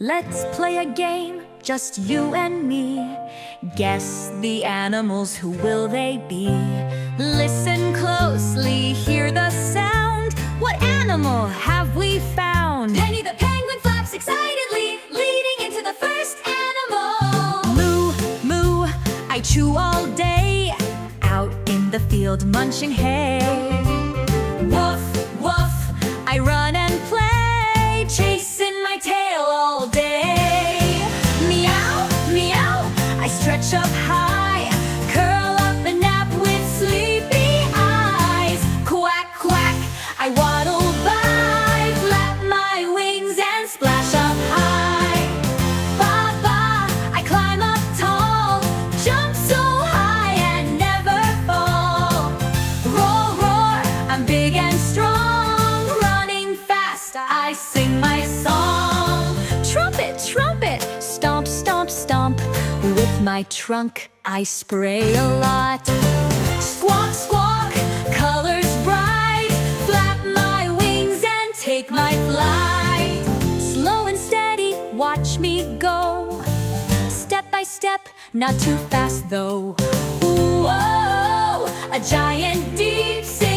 Let's play a game, just you and me. Guess the animals, who will they be? Listen closely, hear the sound. What animal have we found? Penny the penguin flaps excitedly, leading into the first animal. Moo, moo, I chew all day, out in the field munching hay. Woof, woof, I run and play, chasing my tail all day. Meow, meow, I stretch up high, curl up and nap with sleepy eyes. Quack, quack, I waddle by, flap my wings and splash up high. Ba, ba, I climb up tall, jump so high and never fall. Roar, roar, I'm big and strong, running fast, I sing my song. Trumpet, trumpet, stomp, stomp, stomp, with my trunk I spray a lot. Squawk, squawk, colors bright, flap my wings and take my flight. Slow and steady, watch me go, step by step, not too fast though. Whoa, a giant deep sea